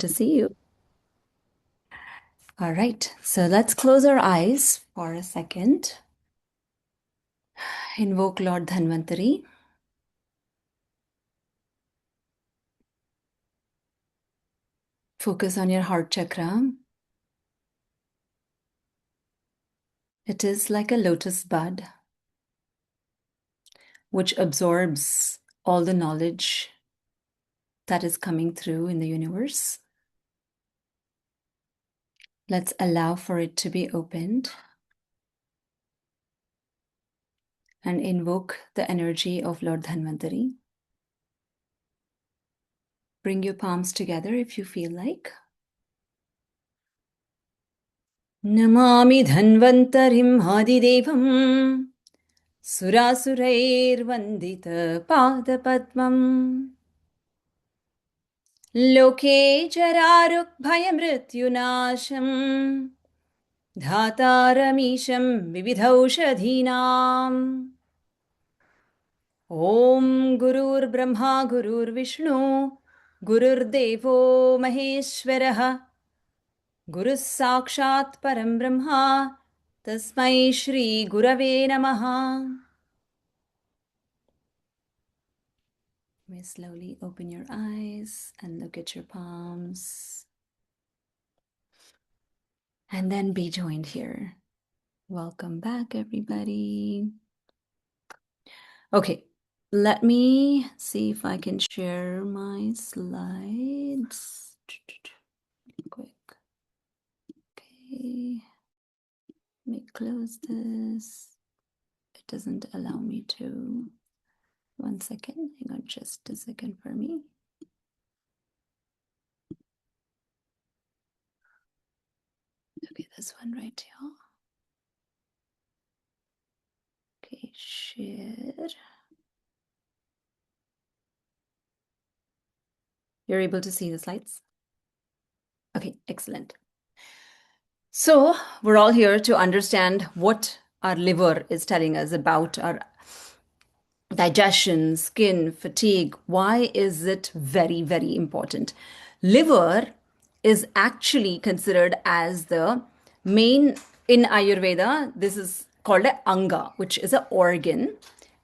to see you. All right, so let's close our eyes for a second. Invoke Lord Dhanvantari. Focus on your heart chakra. It is like a lotus bud, which absorbs all the knowledge that is coming through in the universe. Let's allow for it to be opened and invoke the energy of Lord Dhanvantari. Bring your palms together if you feel like. Namami Dhanvantarim Hadidevam Surasurairvandita Padapadmam Loke Jararukbhayamrityunasham Dhataramisham Vividhaushadhinam Om Gurur Brahma Gurur Vishnu Gurur Devo Maheshwaraha Guru Sakshat Param Brahma Tasmai Shri Gurave Namaha. You may slowly open your eyes and look at your palms. And then be joined here. Welcome back, everybody. Okay, let me see if I can share my slides. Quick. Okay. Let me close this. It doesn't allow me to. 1 second. Hang on just a second for me. Okay, this one right here. Okay, share. You're able to see the slides? Okay, excellent. So we're all here to understand what our liver is telling us about our digestion, skin, fatigue. Why is it very, very important? Liver is actually considered as the main, in Ayurveda, this is called a anga, which is an organ,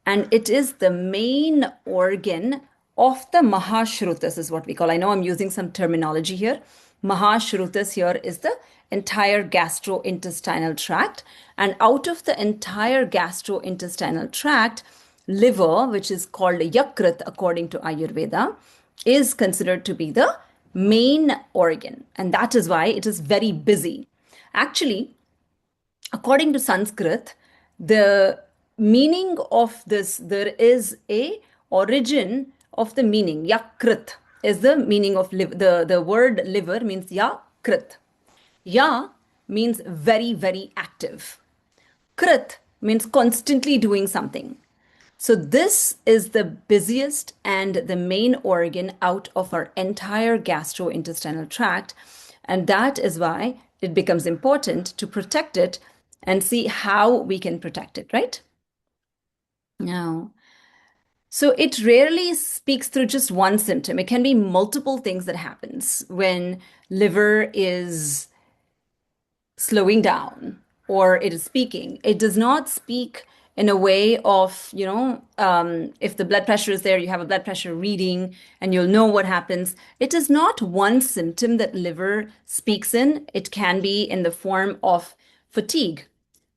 and it is the main organ of the Mahashrutas is what we call. I know I'm using some terminology here. Mahashrutas here is the entire gastrointestinal tract, and out of the entire gastrointestinal tract, liver, which is called Yakrit according to Ayurveda, is considered to be the main organ, and that is why it is very busy. Actually, according to Sanskrit, the meaning of this, there is a origin of the meaning. Yakrit is the meaning of liver. The word liver means yakrit. Ya means very, very active. Krit means constantly doing something. So this is the busiest and the main organ out of our entire gastrointestinal tract. And that is why it becomes important to protect it and see how we can protect it, right? Now, so it rarely speaks through just one symptom. It can be multiple things that happens when liver is slowing down or it is speaking. It does not speak in a way of, if the blood pressure is there, you have a blood pressure reading and you'll know what happens. It is not one symptom that liver speaks in. It can be in the form of fatigue.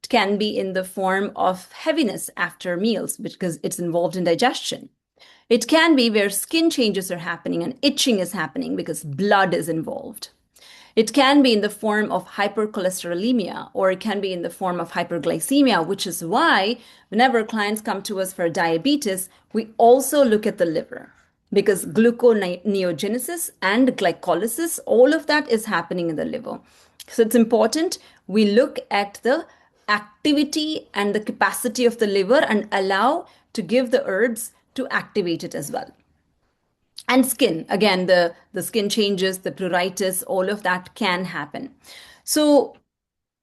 It can be in the form of heaviness after meals because it's involved in digestion. It can be where skin changes are happening and itching is happening because blood is involved. It can be in the form of hypercholesterolemia, or it can be in the form of hyperglycemia, which is why whenever clients come to us for diabetes, we also look at the liver because gluconeogenesis and glycolysis, all of that is happening in the liver. So it's important we look at the activity and the capacity of the liver and allow to give the herbs to activate it as well. And skin, again, the skin changes, the pruritus, all of that can happen. So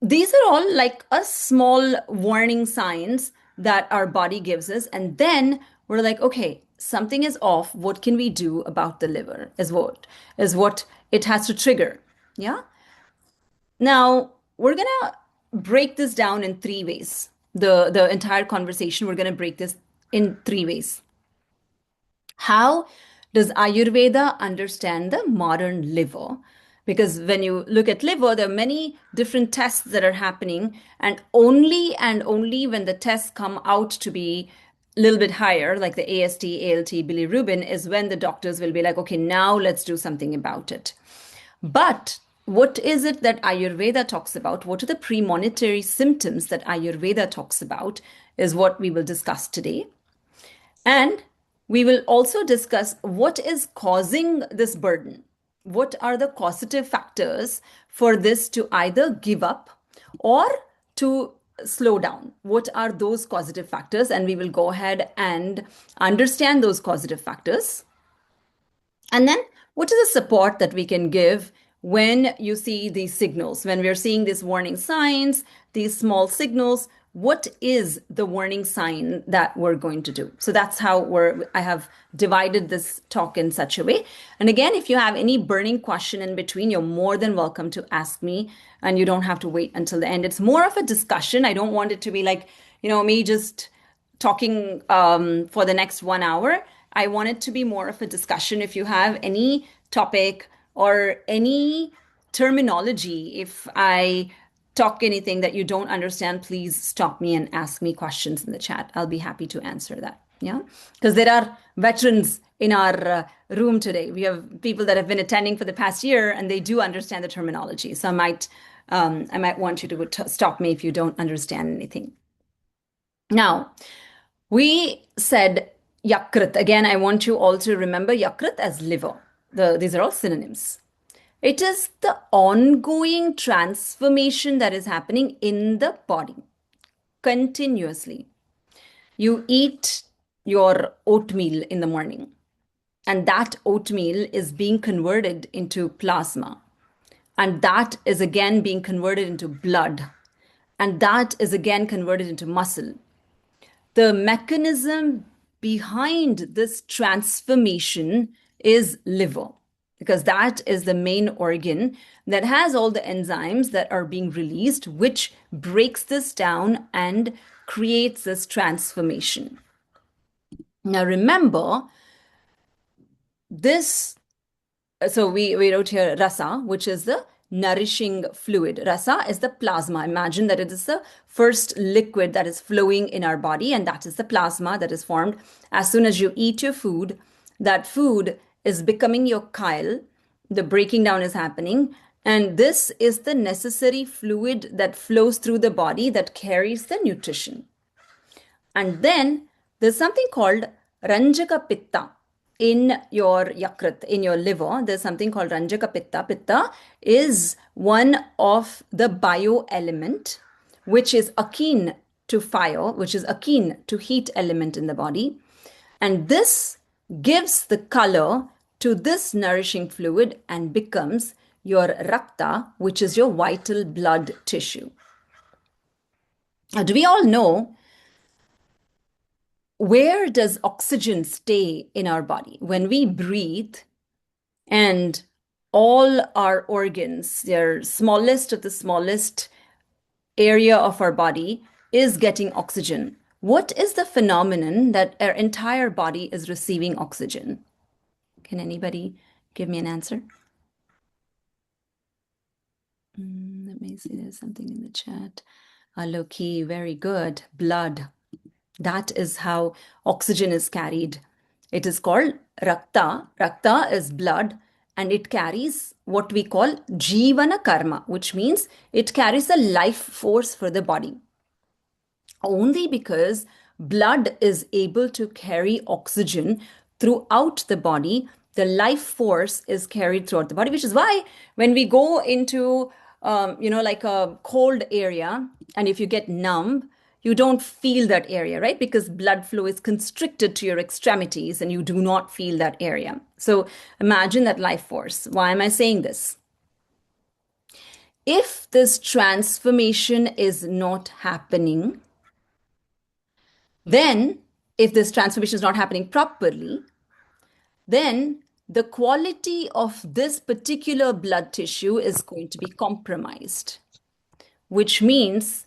these are all like a small warning signs that our body gives us. And then we're like, okay, something is off. What can we do about the liver is what it has to trigger. Yeah. Now, we're going to break this down in three ways. The entire conversation, we're going to break this in three ways. How does Ayurveda understand the modern liver? Because when you look at liver, there are many different tests that are happening, and only when the tests come out to be a little bit higher, like the AST, ALT, bilirubin, is when the doctors will be like, okay, now let's do something about it. But what is it that Ayurveda talks about? What are the premonitory symptoms that Ayurveda talks about? Is what we will discuss today. And we will also discuss what is causing this burden. What are the causative factors for this to either give up or to slow down? What are those causative factors? And we will go ahead and understand those causative factors. And then, what is the support that we can give when you see these signals, when we're seeing these warning signs, these small signals? What is the warning sign that we're going to do? So that's how I have divided this talk in such a way. And again, if you have any burning question in between, you're more than welcome to ask me, and you don't have to wait until the end. It's more of a discussion. I don't want it to be like, me just talking for the next 1 hour. I want it to be more of a discussion. If you have any topic or any terminology, if I talk anything that you don't understand, please stop me and ask me questions in the chat. I'll be happy to answer that. Yeah, because there are veterans in our room today. We have people that have been attending for the past year, and they do understand the terminology. So I might want you to stop me if you don't understand anything. Now, we said Yakrit. Again, I want you all to remember Yakrit as liver. These are all synonyms. It is the ongoing transformation that is happening in the body continuously. You eat your oatmeal in the morning, and that oatmeal is being converted into plasma, and that is again being converted into blood, and that is again converted into muscle. The mechanism behind this transformation is liver, because that is the main organ that has all the enzymes that are being released, which breaks this down and creates this transformation. Now, remember this. So we wrote here rasa, which is the nourishing fluid. Rasa is the plasma. Imagine that it is the first liquid that is flowing in our body, and that is the plasma that is formed as soon as you eat your food. That food is becoming your chyle. The breaking down is happening, and this is the necessary fluid that flows through the body that carries the nutrition. And then there's something called Ranjaka Pitta in your Yakrit, in your liver. There's something called Ranjaka Pitta. Pitta is one of the bio element, which is akin to fire, which is akin to heat element in the body. And this gives the color to this nourishing fluid and becomes your Rakta, which is your vital blood tissue. Now, do we all know where does oxygen stay in our body? When we breathe, and all our organs, their smallest of the smallest area of our body, is getting oxygen. What is the phenomenon that our entire body is receiving oxygen? Can anybody give me an answer? Let me see, there's something in the chat. Aloki, very good. Blood. That is how oxygen is carried. It is called Rakta. Rakta is blood, and it carries what we call Jivana Karma, which means it carries the life force for the body. Only because blood is able to carry oxygen throughout the body, the life force is carried throughout the body, which is why when we go into, like a cold area, and if you get numb, you don't feel that area, right? Because blood flow is constricted to your extremities and you do not feel that area. So imagine that life force. Why am I saying this? If this transformation is not happening, then if this transformation is not happening properly, then the quality of this particular blood tissue is going to be compromised, which means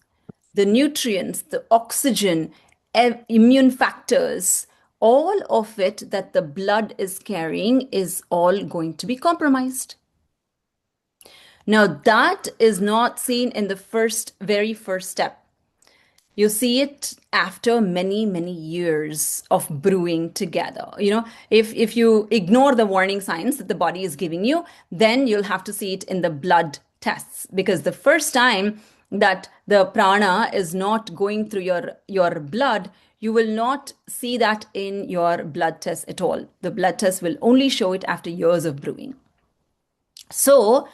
the nutrients, the oxygen, immune factors, all of it that the blood is carrying is all going to be compromised. Now, that is not seen in the very first step. You see it after many, many years of brewing together. If you ignore the warning signs that the body is giving you, then you'll have to see it in the blood tests, because the first time that the prana is not going through your blood, you will not see that in your blood test at all. The blood test will only show it after years of brewing. So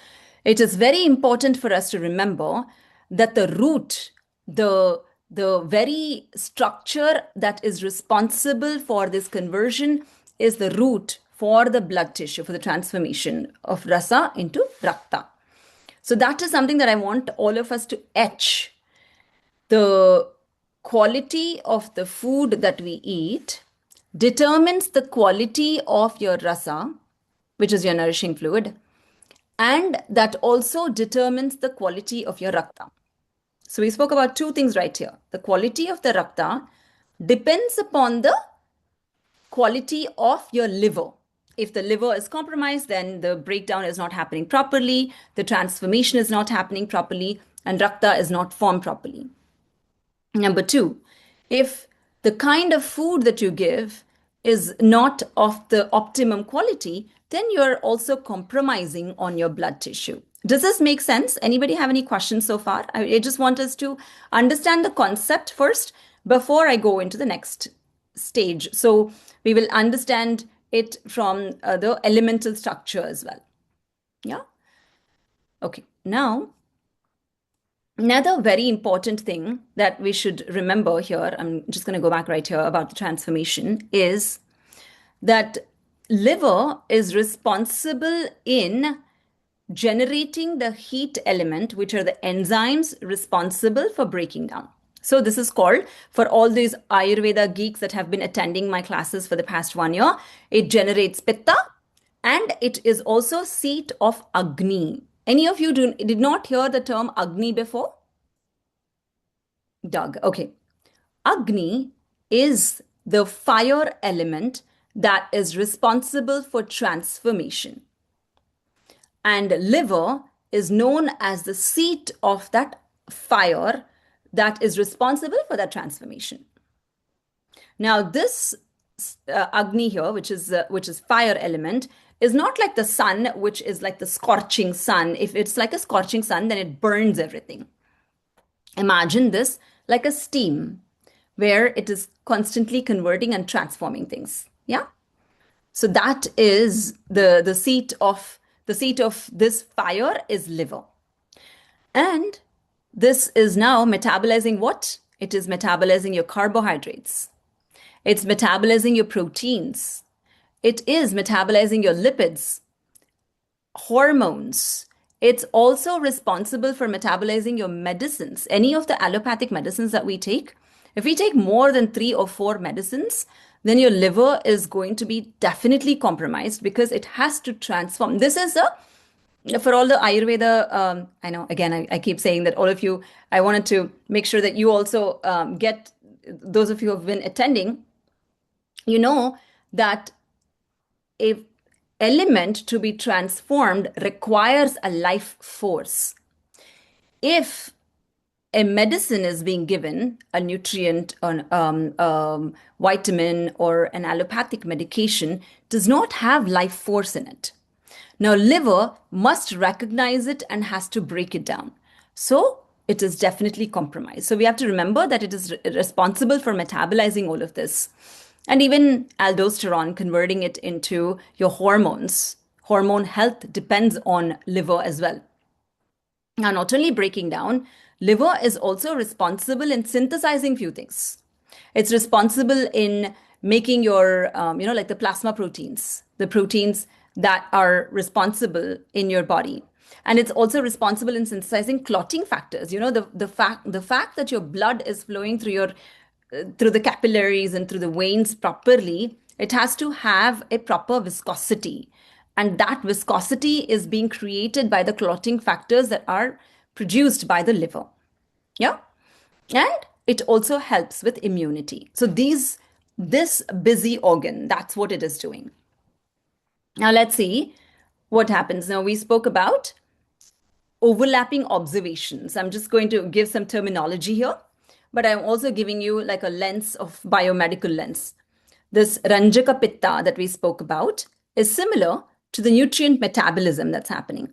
it is very important for us to remember that the root, the very structure that is responsible for this conversion is the root for the blood tissue, for the transformation of rasa into rakta. So that is something that I want all of us to etch. The quality of the food that we eat determines the quality of your rasa, which is your nourishing fluid, and that also determines the quality of your rakta. So we spoke about two things right here. The quality of the rakta depends upon the quality of your liver. If the liver is compromised, then the breakdown is not happening properly, the transformation is not happening properly, and rakta is not formed properly. Number two, if the kind of food that you give is not of the optimum quality, then you're also compromising on your blood tissue. Does this make sense? Anybody have any questions so far? I just want us to understand the concept first before I go into the next stage. So we will understand it from the elemental structure as well. Yeah? Okay. Now, another very important thing that we should remember here, I'm just going to go back right here about the transformation, is that liver is responsible in generating the heat element, which are the enzymes responsible for breaking down. So this is called, for all these Ayurveda geeks that have been attending my classes for the past 1 year, it generates Pitta, and it is also seat of Agni. Any of you did not hear the term Agni before? Doug, okay. Agni is the fire element that is responsible for transformation. And liver is known as the seat of that fire that is responsible for that transformation. Now, this Agni here, which is fire element, is not like the sun, which is like the scorching sun. If it's like a scorching sun, then it burns everything. Imagine this like a steam, where it is constantly converting and transforming things. Yeah. So that is the seat of this fire is liver. And this is now metabolizing what? It is metabolizing your carbohydrates. It's metabolizing your proteins. It is metabolizing your lipids, hormones. It's also responsible for metabolizing your medicines. Any of the allopathic medicines that we take, if we take more than 3 or 4 medicines, then your liver is going to be definitely compromised, because it has to transform. This is for all the Ayurveda, I know, again, I keep saying that all of you, I wanted to make sure that you also get, those of you who have been attending, you know that a element to be transformed requires a life force. If a medicine is being given, a nutrient, or vitamin, or an allopathic medication, does not have life force in it. Now, liver must recognize it and has to break it down. So it is definitely compromised. So we have to remember that it is responsible for metabolizing all of this. And even aldosterone, converting it into your hormones. Hormone health depends on liver as well. Now, not only breaking down, liver is also responsible in synthesizing few things. It's responsible in making your, like the plasma proteins, the proteins that are responsible in your body. And it's also responsible in synthesizing clotting factors. The fact that your blood is flowing through the capillaries and through the veins properly, it has to have a proper viscosity. And that viscosity is being created by the clotting factors that are produced by the liver. Yeah. And it also helps with immunity. So this busy organ, that's what it is doing. Now let's see what happens. Now we spoke about overlapping observations. I'm just going to give some terminology here, but I'm also giving you like a lens of biomedical lens. This Ranjaka Pitta that we spoke about is similar to the nutrient metabolism that's happening.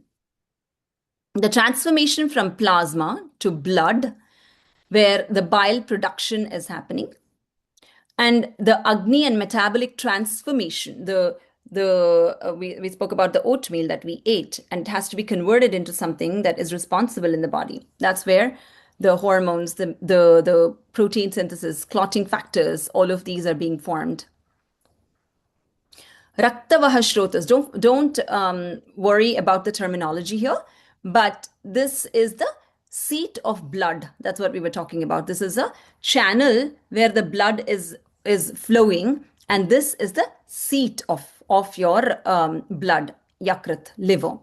The transformation from plasma to blood, where the bile production is happening, and the Agni and metabolic transformation, we spoke about the oatmeal that we ate, and it has to be converted into something that is responsible in the body. That's where the hormones, the protein synthesis, clotting factors, all of these are being formed. Raktavahashrotas. Don't worry about the terminology here, but this is the seat of blood. That's what we were talking about. This is a channel where the blood is flowing, and this is the seat of your blood, Yakrit, liver.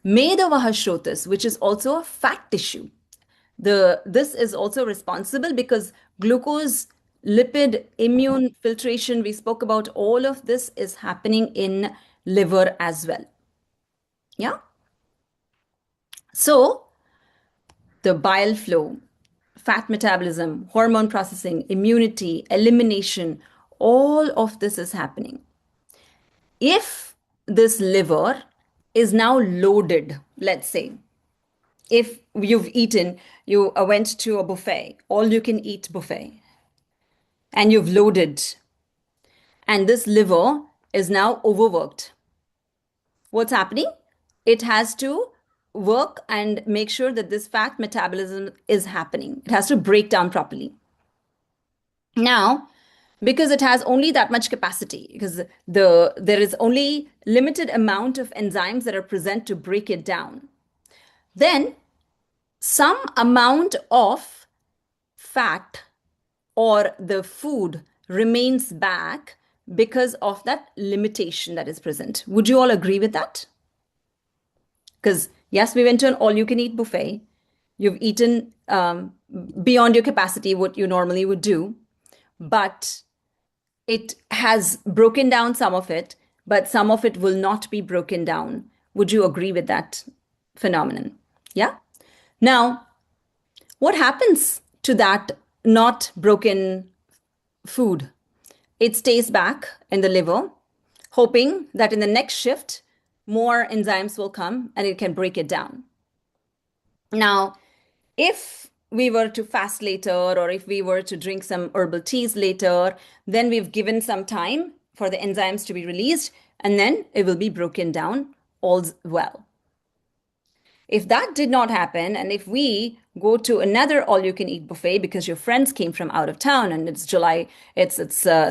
Medavahashrotas, which is also a fat tissue. This is also responsible because glucose, lipid, immune filtration, we spoke about all of this is happening in liver as well. Yeah. So the bile flow, fat metabolism, hormone processing, immunity, elimination, all of this is happening. If this liver is now loaded, let's say, if you've eaten, you went to a buffet, all you can eat buffet, and you've loaded, and this liver is now overworked. What's happening? It has to work and make sure that this fat metabolism is happening. It has to break down properly. Now, because it has only that much capacity, because there is only limited amount of enzymes that are present to break it down, then some amount of fat or the food remains back because of that limitation that is present. Would you all agree with that? Because yes, we went to an all-you-can-eat buffet. You've eaten beyond your capacity, what you normally would do, but it has broken down some of it, but some of it will not be broken down. Would you agree with that phenomenon? Yeah? Now, what happens to that not broken food? It stays back in the liver, hoping that in the next shift, more enzymes will come and it can break it down. Now, if we were to fast later, or if we were to drink some herbal teas later, then we've given some time for the enzymes to be released, and then it will be broken down all's well. If that did not happen, and if we go to another all-you-can-eat buffet because your friends came from out of town and it's July, it's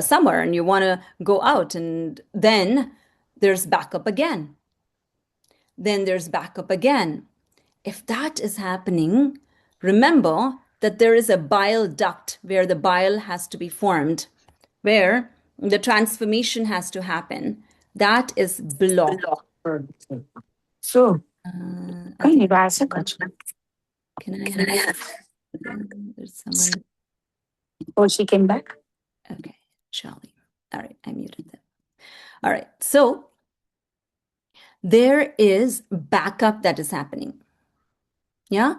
summer, and you want to go out, and then there's backup again. Then there's backup again. If that is happening, remember that there is a bile duct where the bile has to be formed, where the transformation has to happen. That is blocked. So, I think, can can I have? There's someone. Oh, she came back? Okay, Charlie. All right, I muted them. All right, so there is backup that is happening. Yeah.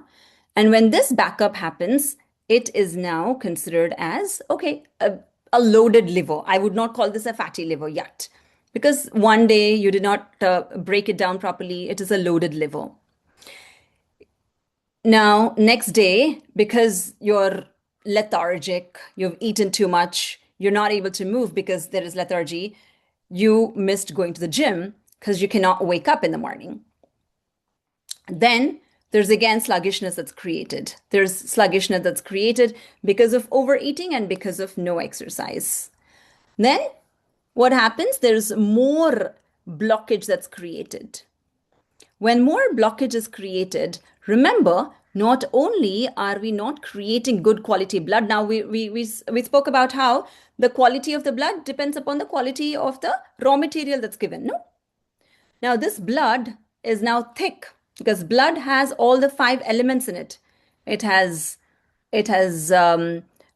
And when this backup happens, it is now considered as, okay, a loaded liver. I would not call this a fatty liver yet, because one day you did not break it down properly. It is a loaded liver. Now, next day, because you're lethargic, you've eaten too much, you're not able to move because there is lethargy, you missed going to the gym because you cannot wake up in the morning. Then there's again sluggishness that's created. There's sluggishness that's created because of overeating and because of no exercise. Then what happens? There's more blockage that's created. When more blockage is created, remember, not only are we not creating good quality blood, now we spoke about how the quality of the blood depends upon the quality of the raw material that's given, no? Now, this blood is now thick because blood has all the five elements in it. It has it has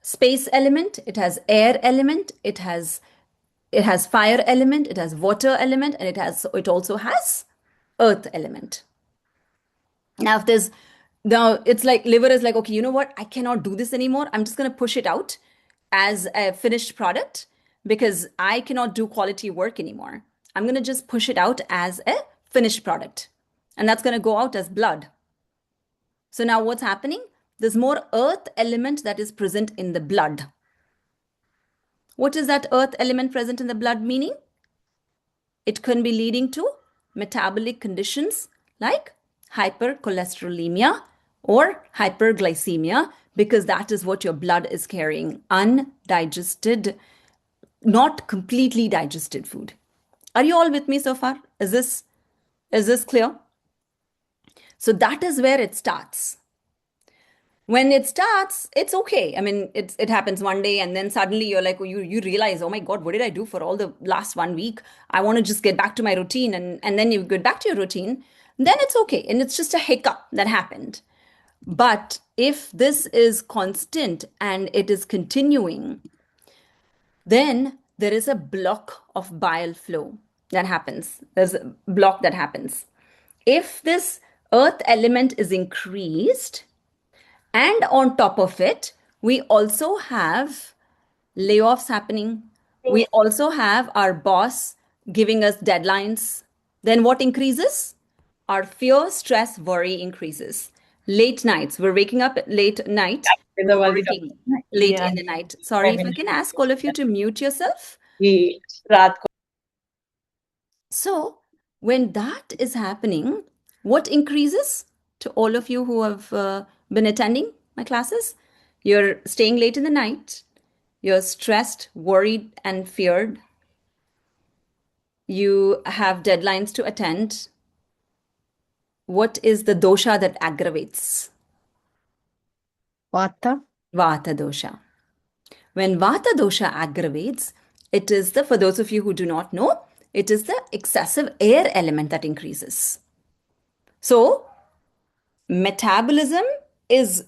space element, it has air element, it has fire element, it has water element, and it also has earth element. Now, if there's now it's like liver is like, okay, you know what? I cannot do this anymore. I'm just going to push it out as a finished product because I cannot do quality work anymore. I'm going to just push it out as a finished product. And that's going to go out as blood. So now what's happening? There's more earth element that is present in the blood. What is that earth element present in the blood meaning? It can be leading to metabolic conditions like hypercholesterolemia or hyperglycemia because that is what your blood is carrying, undigested, not completely digested food. Are you all with me so far? Is this clear? So that is where it starts. When it starts, it's okay. I mean, it happens one day, and then suddenly you're like, you realize, oh my God, what did I do for all the last 1 week? I want to just get back to my routine, and then you get back to your routine, then it's okay, and it's just a hiccup that happened. But if this is constant and it is continuing, then there is a block of bile flow that happens. There's a block that happens. If this earth element is increased, and on top of it, we also have layoffs happening. We also have our boss giving us deadlines. Then what increases? Our fear, stress, worry increases. Late nights. We're waking up at late night. Ayurveda We're वाली working doctor late ये in the night. Sorry, if I can ask all of you to mute yourself. कि रात को So, when that is happening, what increases to all of you who have been attending my classes? You're staying late in the night, you're stressed, worried, and feared. You have deadlines to attend. What is the dosha that aggravates? Vata. Vata dosha. When Vata dosha aggravates, for those of you who do not know, it is the excessive air element that increases. So, metabolism is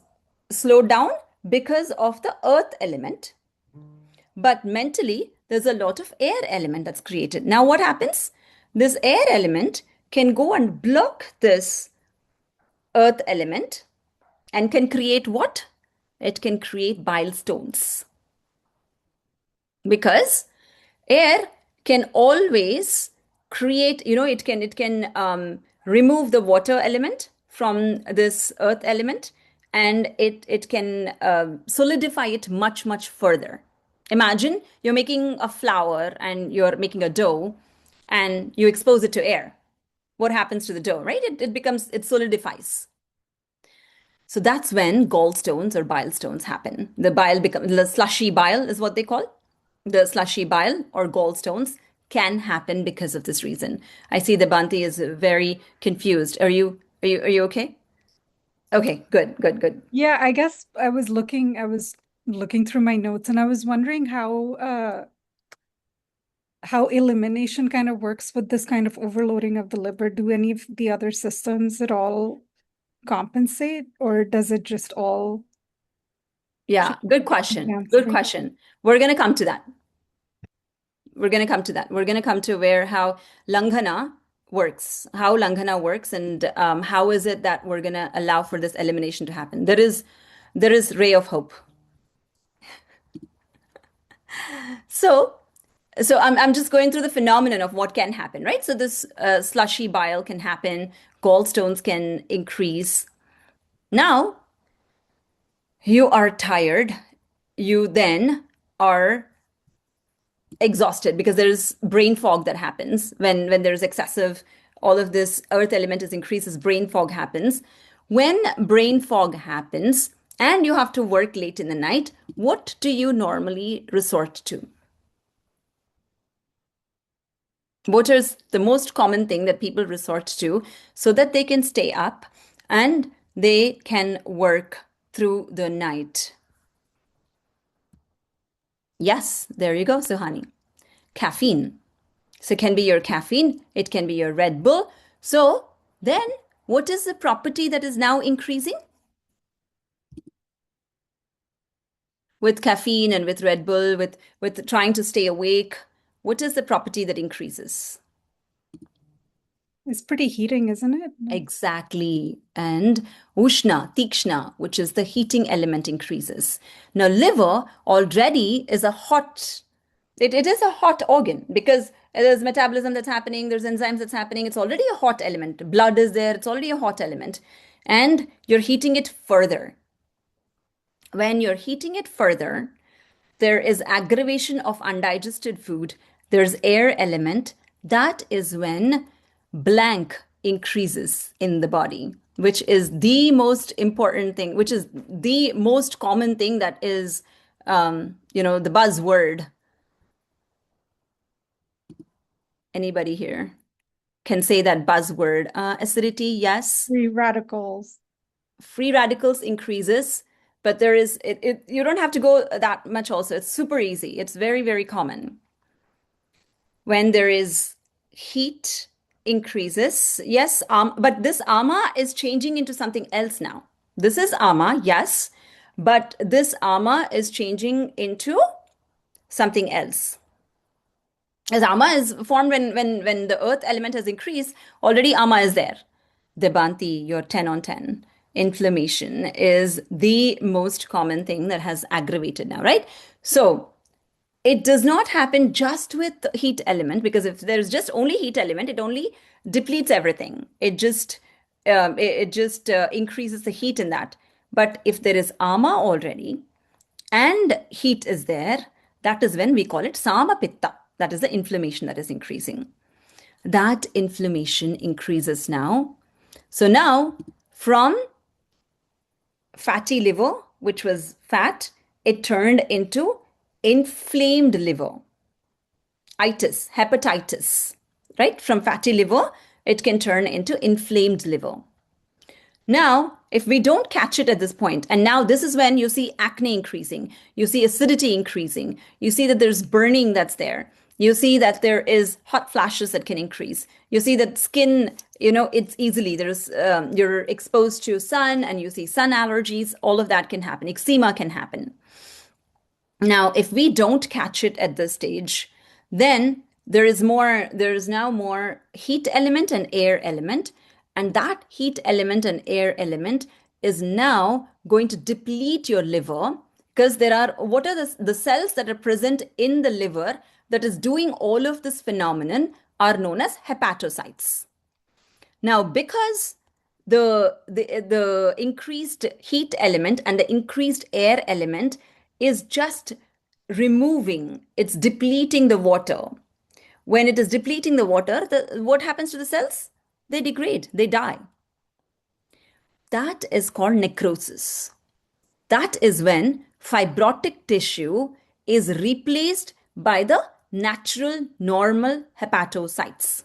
slowed down because of the earth element, but mentally there's a lot of air element that's created. Now what happens? This air element can go and block this earth element and can create what? It can create bile stones because air can always create, it can remove the water element from this earth element, and it can solidify it much further. Imagine you're making a flour and you're making a dough and you expose it to air. What happens to the dough, right? It solidifies. So that's when gallstones or bile stones happen. The slushy bile is what they call. The slushy bile or gallstones can happen because of this reason. I see the Banti is very confused. Are you okay? Okay, good. Yeah, I guess I was looking through my notes and I was wondering how elimination kind of works with this kind of overloading of the liver. Do any of the other systems at all compensate, or does it just all Yeah, shoot good question. Good downstream? question. We're going to come to that. We're going to come to that. We're going to come to where how Langhana works, and how is it that we're going to allow for this elimination to happen. There is ray of hope. So, so I'm just going through the phenomenon of what can happen, right? So this slushy bile can happen, gallstones can increase. Now you are tired. You then are exhausted because there's brain fog that happens when there's excessive, all of this earth element is increases, brain fog happens. When brain fog happens and you have to work late in the night, what do you normally resort to? What is the most common thing that people resort to so that they can stay up and they can work through the night? Yes, there you go, Suhani. Caffeine. So it can be your caffeine, it can be your Red Bull. So then what is the property that is now increasing? With caffeine and with Red Bull, with trying to stay awake, what is the property that increases? It's pretty heating, isn't it? Exactly. And Ushna, Tikshna, which is the heating element, increases. Now, liver already is a hot, it is a hot organ because there's metabolism that's happening, there's enzymes that's happening. It's already a hot element. Blood is there, it's already a hot element. And you're heating it further. When you're heating it further, there is aggravation of undigested food, there's air element. That is when blank increases in the body, which is the most important thing, which is the most common thing that is, the buzzword. Anybody here can say that buzzword? Acidity, yes. Free radicals. Free radicals increases, but there is you don't have to go that much also. It's super easy. It's very, very common. When there is heat increases, yes, but this ama is changing into something else now. This is ama, yes, but this ama is changing into something else. As ama is formed when the earth element has increased, already ama is there. Debanti, your 10 on 10. Inflammation is the most common thing that has aggravated now, right? So it does not happen just with the heat element, because if there's just only heat element, it only depletes everything. It just increases the heat in that. But if there is ama already and heat is there, that is when we call it sama pitta. That is the inflammation that is increasing. That inflammation increases now. So now from fatty liver, which was fat, it turned into inflamed liver. Itis, hepatitis, right? From fatty liver, it can turn into inflamed liver. Now, if we don't catch it at this point, and now this is when you see acne increasing, you see acidity increasing, you see that there's burning that's there, you see that there is hot flashes that can increase, you see that skin, it's easily, you're exposed to sun and you see sun allergies, all of that can happen, eczema can happen. Now, if we don't catch it at this stage, then there is now more heat element and air element. And that heat element and air element is now going to deplete your liver, because what are the cells that are present in the liver that is doing all of this phenomenon are known as hepatocytes. Now, because the increased heat element and the increased air element is just it's depleting the water. When it is depleting the water, what happens to the cells? They degrade, they die. That is called necrosis. That is when fibrotic tissue is replaced by the natural, normal hepatocytes.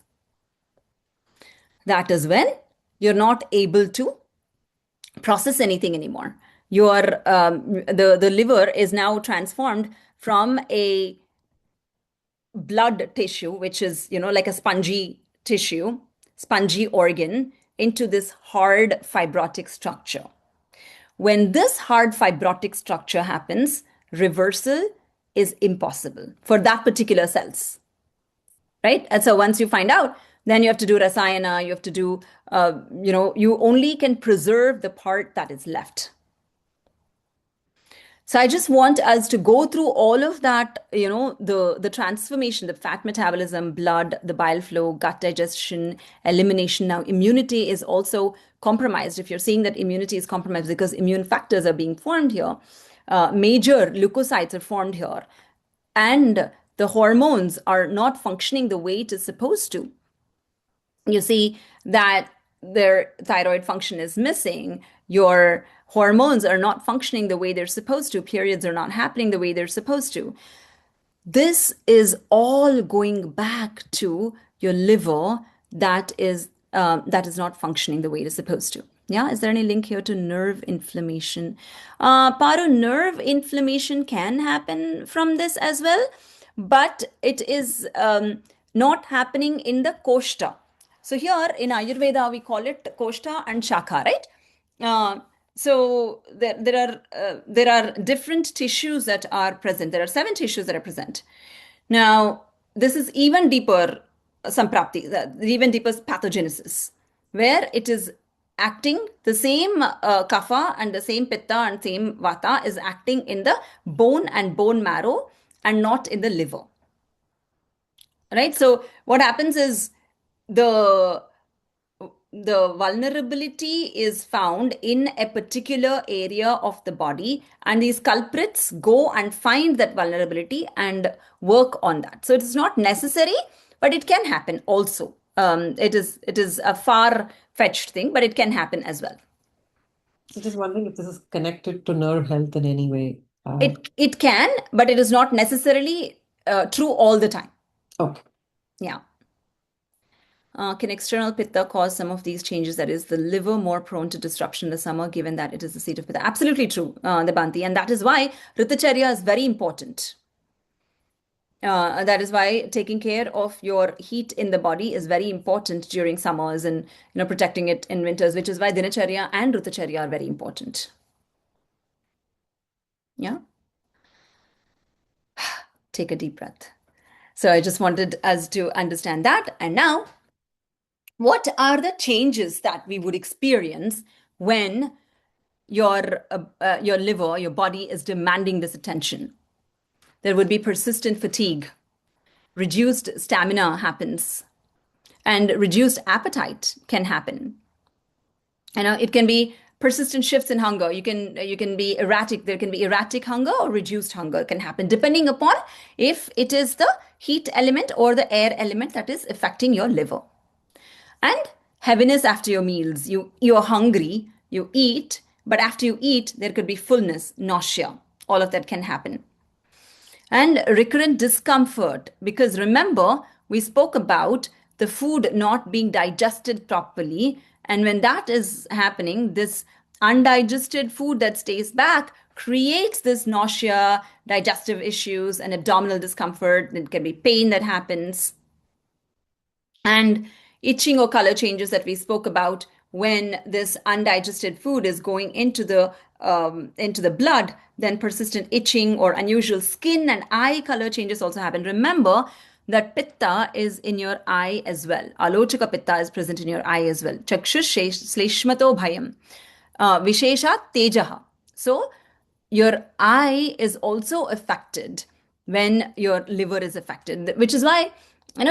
That is when you're not able to process anything anymore. The liver is now transformed from a blood tissue, which is like a spongy tissue, spongy organ, into this hard fibrotic structure. When this hard fibrotic structure happens, reversal is impossible for that particular cells, right? And so once you find out, then you have to do rasayana, you have to do, you only can preserve the part that is left. So I just want us to go through all of that, the transformation, the fat metabolism, blood, the bile flow, gut digestion, elimination. Now, immunity is also compromised. If you're seeing that immunity is compromised because immune factors are being formed here, major leukocytes are formed here, and the hormones are not functioning the way it is supposed to. You see that their thyroid function is missing, your hormones are not functioning the way they're supposed to, periods are not happening the way they're supposed to. This is all going back to your liver that is not functioning the way it is supposed to. Yeah, is there any link here to nerve inflammation? Paru, nerve inflammation can happen from this as well, but it is not happening in the koshta. So here in Ayurveda, we call it koshta and shakha, right? So there are different tissues that are present. There are 7 tissues that are present. Now, this is even deeper samprapti, even deeper pathogenesis, where it is acting the same kapha and the same pitta and same vata is acting in the bone and bone marrow and not in the liver. Right? So what happens is the the vulnerability is found in a particular area of the body, and these culprits go and find that vulnerability and work on that. So it's not necessary, but it can happen also. It is a far-fetched thing, but it can happen as well. So just wondering if this is connected to nerve health in any way. It can, but it is not necessarily true all the time. Okay. Yeah. Can external pitta cause some of these changes? That is, the liver more prone to disruption in the summer, given that it is the seat of pitta. Absolutely true, Debanti. And that is why Ritacharya is very important. That is why taking care of your heat in the body is very important during summers and protecting it in winters, which is why Dinacharya and Ritacharya are very important. Yeah. Take a deep breath. So I just wanted us to understand that. And now, what are the changes that we would experience when your liver, your body is demanding this attention? There would be persistent fatigue, reduced stamina happens, and reduced appetite can happen. It can be persistent shifts in hunger. You can be erratic. There can be erratic hunger or reduced hunger can happen depending upon if it is the heat element or the air element that is affecting your liver. And heaviness after your meals. You're hungry, you eat, but after you eat, there could be fullness, nausea. All of that can happen. And recurrent discomfort, because remember, we spoke about the food not being digested properly. And when that is happening, this undigested food that stays back creates this nausea, digestive issues, and abdominal discomfort. It can be pain that happens. And itching or color changes that we spoke about when this undigested food is going into the blood, then persistent itching or unusual skin and eye color changes also happen. Remember that pitta is in your eye as well. Alochaka pitta is present in your eye as well. Chakshush sleshmato bhayam. Visheshat tejaha. So your eye is also affected when your liver is affected, which is why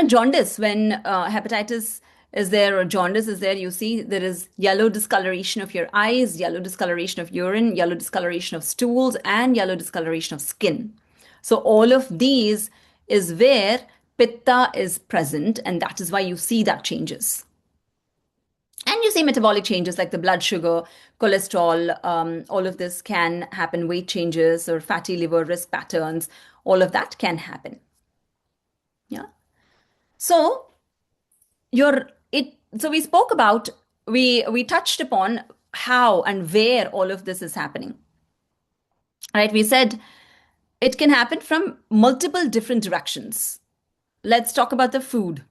jaundice, when hepatitis is there or jaundice is there, you see there is yellow discoloration of your eyes, yellow discoloration of urine, yellow discoloration of stools, and yellow discoloration of skin. So all of these is where pitta is present, and that is why you see that changes. And you see metabolic changes like the blood sugar, cholesterol, all of this can happen, weight changes or fatty liver risk patterns, all of that can happen. Yeah. So we spoke about, we touched upon how and where all of this is happening. Right? We said it can happen from multiple different directions. Let's talk about the food.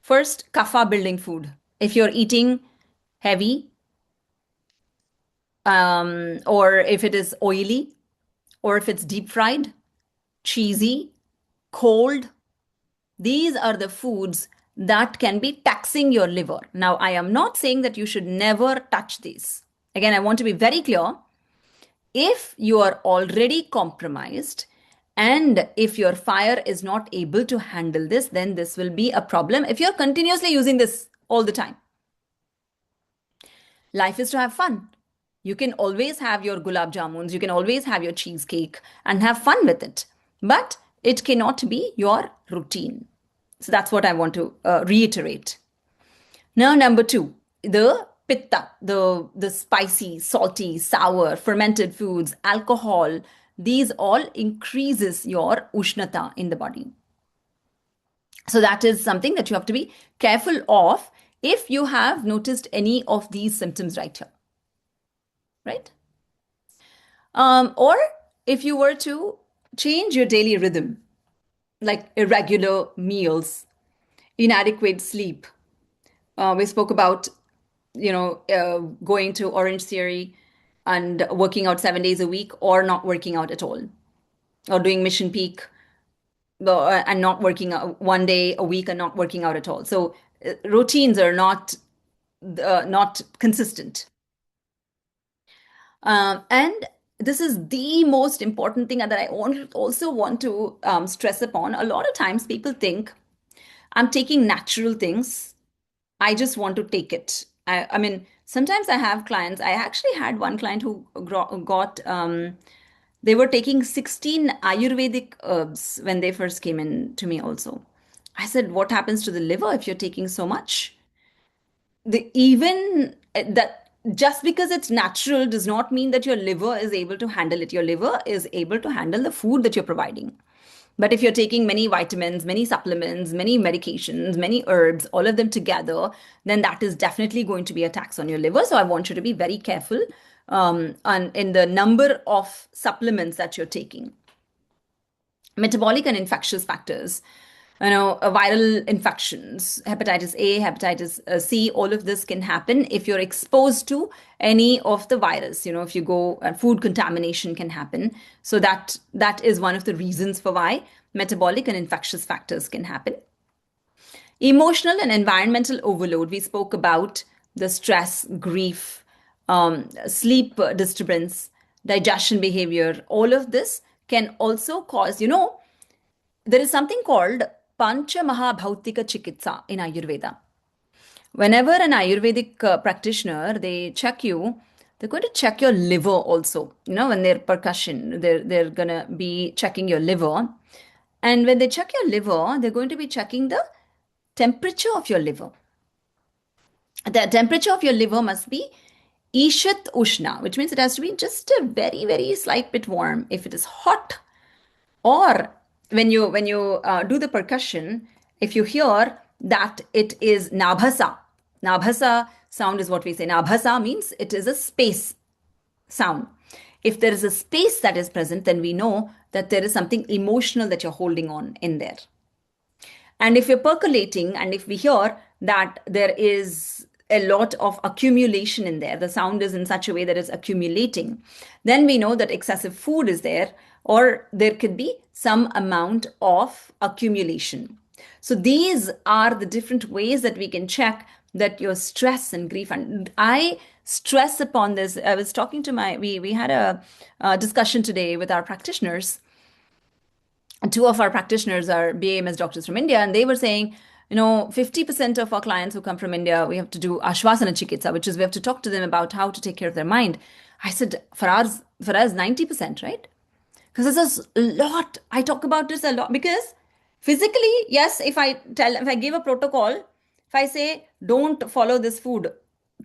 First, kapha building food. If you're eating heavy, or if it is oily, or if it's deep fried, cheesy, cold, these are the foods that can be taxing your liver. Now, I am not saying that you should never touch these. Again, I want to be very clear. If you are already compromised and if your fire is not able to handle this, then this will be a problem if you're continuously using this all the time. Life is to have fun. You can always have your gulab jamuns, you can always have your cheesecake and have fun with it. But it cannot be your routine. So that's what I want to reiterate. Now, number 2, the pitta, the spicy, salty, sour, fermented foods, alcohol, these all increases your ushnata in the body. So that is something that you have to be careful of if you have noticed any of these symptoms right here. Right? Or if you were to change your daily rhythm, like irregular meals, inadequate sleep. We spoke about, going to Orange Theory and working out 7 days a week or not working out at all, or doing Mission Peak and not working out 1 day a week and not working out at all. So routines are not consistent. And this is the most important thing that I also want to stress upon. A lot of times people think I'm taking natural things. I just want to take it. I mean, sometimes I have clients. I actually had one client who got, they were taking 16 Ayurvedic herbs when they first came in to me also. I said, what happens to the liver if you're taking so much? Even that, just because it's natural does not mean that your liver is able to handle it. Your liver is able to handle the food that you're providing. But if you're taking many vitamins, many supplements, many medications, many herbs, all of them together, then that is definitely going to be a tax on your liver. So I want you to be very careful in the number of supplements that you're taking. Metabolic and infectious factors, viral infections, hepatitis A, hepatitis C, all of this can happen if you're exposed to any of the virus. If you go, food contamination can happen. So that is one of the reasons for why metabolic and infectious factors can happen. Emotional and environmental overload. We spoke about the stress, grief, sleep disturbance, digestion behavior. All of this can also cause, there is something called Pancha Mahabhautika Chikitsa in Ayurveda. Whenever an Ayurvedic practitioner, they check you, they're going to check your liver also. When they're percussion, they're going to be checking your liver. And when they check your liver, they're going to be checking the temperature of your liver. The temperature of your liver must be Ishat Ushna, which means it has to be just a very, very slight bit warm. If it is hot, or when you do the percussion, if you hear that it is nabhasa, nabhasa sound is what we say. Nabhasa means it is a space sound. If there is a space that is present, then we know that there is something emotional that you're holding on in there. And if you're percolating, and if we hear that there is a lot of accumulation in there, the sound is in such a way that it's accumulating, then we know that excessive food is there, or there could be some amount of accumulation. So these are the different ways that we can check that your stress and grief. And I stress upon this. I was talking to we had a discussion today with our practitioners. And two of our practitioners are BAMS doctors from India, and they were saying, 50% of our clients who come from India, we have to do Ashwasana Chikitsa, which is we have to talk to them about how to take care of their mind. I said, for us, 90%, right? Because this is a lot. I talk about this a lot because physically, yes, if I give a protocol, if I say, don't follow this food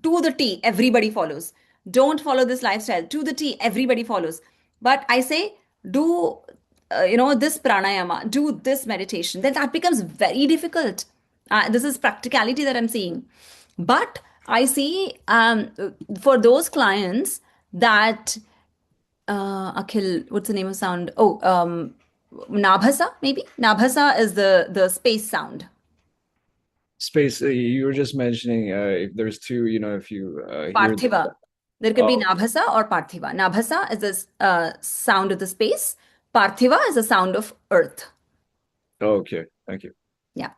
to the T, everybody follows. Don't follow this lifestyle to the T, everybody follows. But I say, do this pranayama, do this meditation, then that becomes very difficult. This is practicality that I'm seeing. But I see for those clients that Akhil, what's the name of sound? Oh, Nabhasa, maybe? Nabhasa is the space sound. Space, you were just mentioning if there's two, if you hear Parthiva. There could be Oh. Nabhasa or Parthiva. Nabhasa is the sound of the space. Parthiva is the sound of earth. Oh, okay, thank you. Yeah.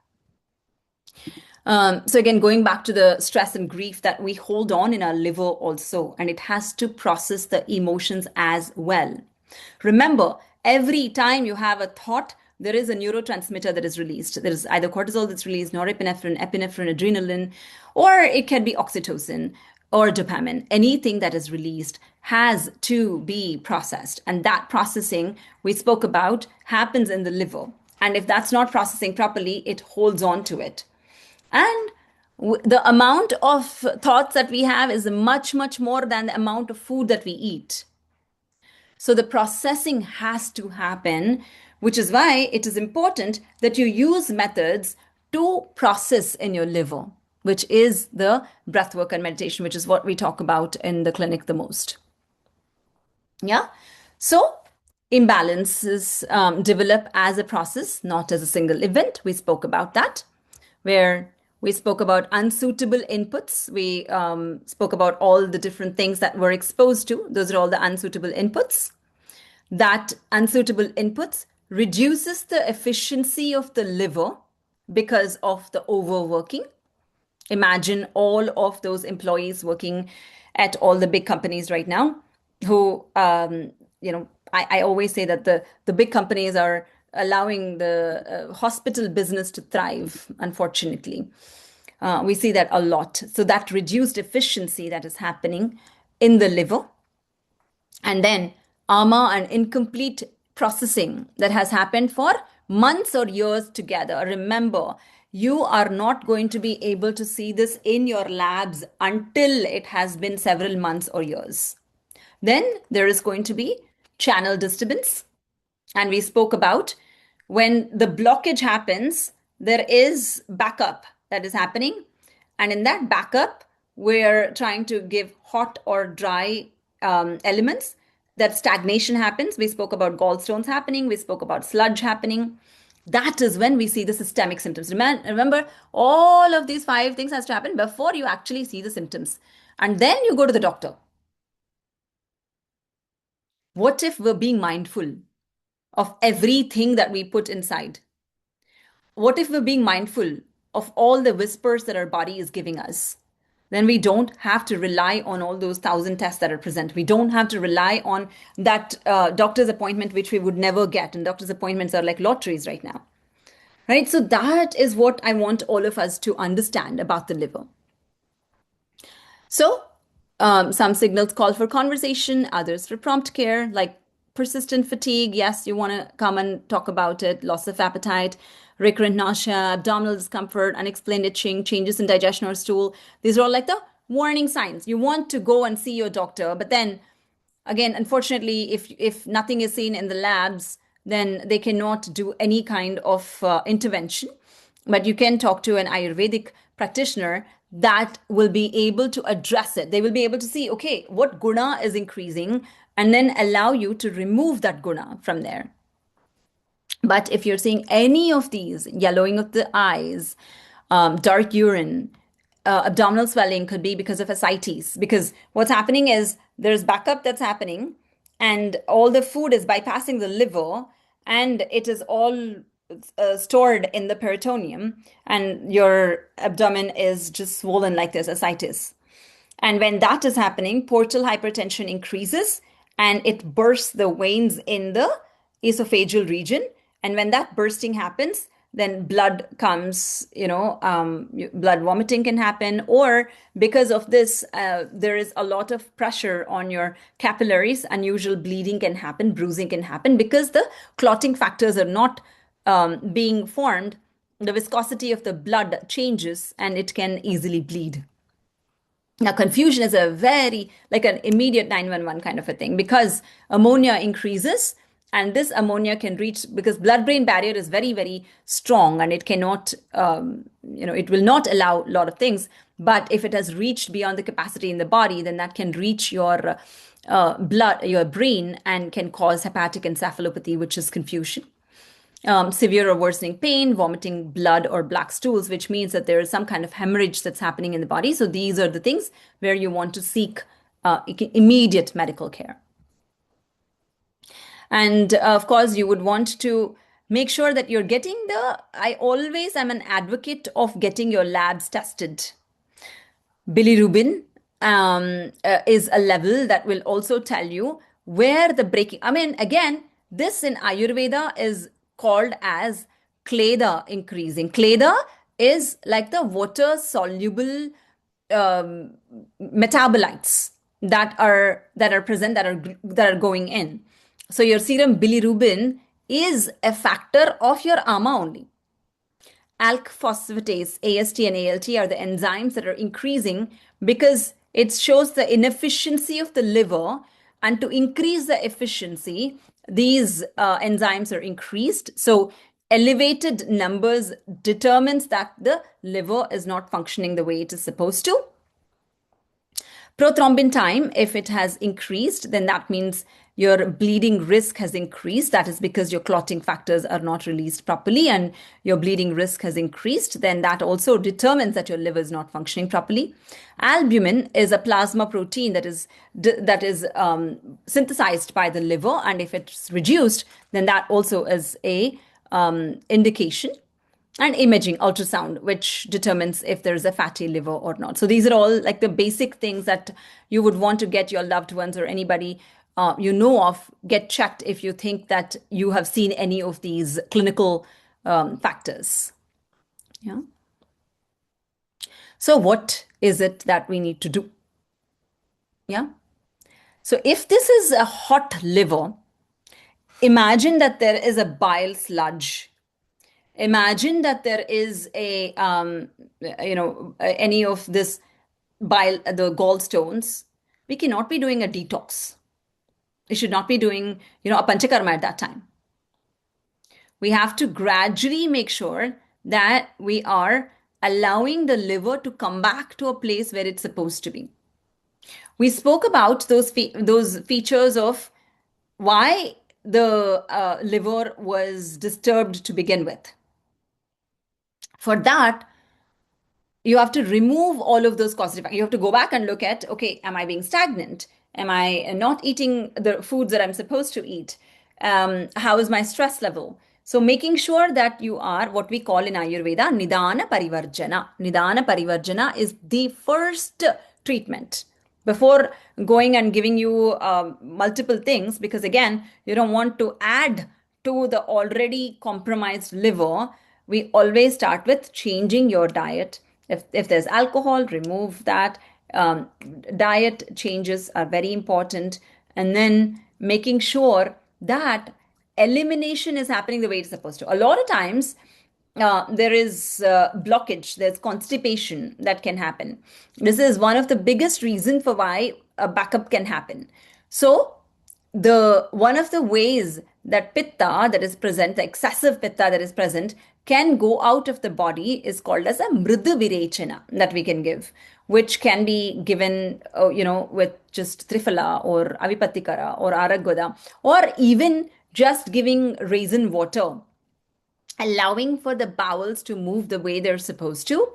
So again, going back to the stress and grief that we hold on in our liver also, and it has to process the emotions as well. Remember, every time you have a thought, there is a neurotransmitter that is released. There is either cortisol that's released, norepinephrine, epinephrine, adrenaline, or it can be oxytocin or dopamine. Anything that is released has to be processed. And that processing we spoke about happens in the liver. And if that's not processing properly, it holds on to it. And the amount of thoughts that we have is much, much more than the amount of food that we eat. So the processing has to happen, which is why it is important that you use methods to process in your liver, which is the breathwork and meditation, which is what we talk about in the clinic the most. Yeah. So imbalances develop as a process, not as a single event. We spoke about that, where we spoke about unsuitable inputs. We spoke about all the different things that we're exposed to. Those are all the unsuitable inputs. That unsuitable inputs reduces the efficiency of the liver because of the overworking. Imagine all of those employees working at all the big companies right now who, I always say that the big companies are allowing the hospital business to thrive, unfortunately. We see that a lot. So that reduced efficiency that is happening in the liver, and then ama and incomplete processing that has happened for months or years together. Remember, you are not going to be able to see this in your labs until it has been several months or years. Then there is going to be channel disturbance. And we spoke about when the blockage happens, there is backup that is happening. And in that backup, we're trying to give hot or dry elements. That stagnation happens. We spoke about gallstones happening. We spoke about sludge happening. That is when we see the systemic symptoms. Remember, all of these 5 things has to happen before you actually see the symptoms. And then you go to the doctor. What if we're being mindful of everything that we put inside? What if we're being mindful of all the whispers that our body is giving us? Then we don't have to rely on all those 1,000 tests that are present. We don't have to rely on that doctor's appointment, which we would never get. And doctor's appointments are like lotteries right now. Right? So that is what I want all of us to understand about the liver. So some signals call for conversation, others for prompt care, like persistent fatigue. Yes, you want to come and talk about it. Loss of appetite, recurrent nausea, abdominal discomfort, unexplained itching, changes in digestion or stool. These are all like the warning signs. You want to go and see your doctor. But then again, unfortunately, if nothing is seen in the labs, then they cannot do any kind of intervention. But you can talk to an Ayurvedic practitioner that will be able to address it. They will be able to see, okay, what guna is increasing, and then allow you to remove that guna from there. But if you're seeing any of these, yellowing of the eyes, dark urine, abdominal swelling, could be because of ascites. Because what's happening is there's backup that's happening, and all the food is bypassing the liver, and it is all stored in the peritoneum, and your abdomen is just swollen like this, ascites. And when that is happening, portal hypertension increases, and it bursts the veins in the esophageal region. And when that bursting happens, then blood comes, blood vomiting can happen, or because of this, there is a lot of pressure on your capillaries, unusual bleeding can happen, bruising can happen, because the clotting factors are not being formed. The viscosity of the blood changes and it can easily bleed. Now, confusion is a very, like an immediate 911 kind of a thing, because ammonia increases, and this ammonia can reach, because blood-brain barrier is very, very strong, and it cannot, it will not allow a lot of things. But if it has reached beyond the capacity in the body, then that can reach your blood, your brain, and can cause hepatic encephalopathy, which is confusion. Severe or worsening pain, vomiting blood or black stools, which means that there is some kind of hemorrhage that's happening in the body. So these are the things where you want to seek immediate medical care. And of course, you would want to make sure that you're getting I always am an advocate of getting your labs tested. Bilirubin is a level that will also tell you where the breaking, again, this in Ayurveda is called as kleda increasing. Kleda is like the water soluble metabolites that are present, that are going in. So your serum bilirubin is a factor of your ama only. Alk phosphatase, AST and ALT, are the enzymes that are increasing because it shows the inefficiency of the liver, and to increase the efficiency, these enzymes are increased. So elevated numbers determines that the liver is not functioning the way it is supposed to. Prothrombin time, if it has increased, then that means your bleeding risk has increased. That is because your clotting factors are not released properly and your bleeding risk has increased. Then that also determines that your liver is not functioning properly. Albumin is a plasma protein that is synthesized by the liver, and if it's reduced, then that also is a indication. And imaging, ultrasound, which determines if there is a fatty liver or not. So these are all like the basic things that you would want to get your loved ones or anybody you know of get checked if you think that you have seen any of these clinical factors. Yeah. So what is it that we need to do? Yeah. So if this is a hot liver, imagine that there is a bile sludge. Imagine that there is a, any of this bile, the gallstones. We cannot be doing a detox. We should not be doing, a panchakarma at that time. We have to gradually make sure that we are allowing the liver to come back to a place where it's supposed to be. We spoke about those features of why the liver was disturbed to begin with. For that, you have to remove all of those causative factors. You have to go back and look at, okay, am I being stagnant? Am I not eating the foods that I'm supposed to eat? How is my stress level? So making sure that you are what we call in Ayurveda, Nidana Parivarjana. Nidana Parivarjana is the first treatment before going and giving you multiple things, because again, you don't want to add to the already compromised liver. We always start with changing your diet. If there's alcohol, remove that. Diet changes are very important. And then making sure that elimination is happening the way it's supposed to. A lot of times, there is blockage, there's constipation that can happen. This is one of the biggest reasons for why a backup can happen. So one of the ways that pitta that is present, the excessive pitta that is present, can go out of the body is called as a mridu virechana that we can give, which can be given, with just triphala or avipattikara or aragvada, or even just giving raisin water, allowing for the bowels to move the way they're supposed to,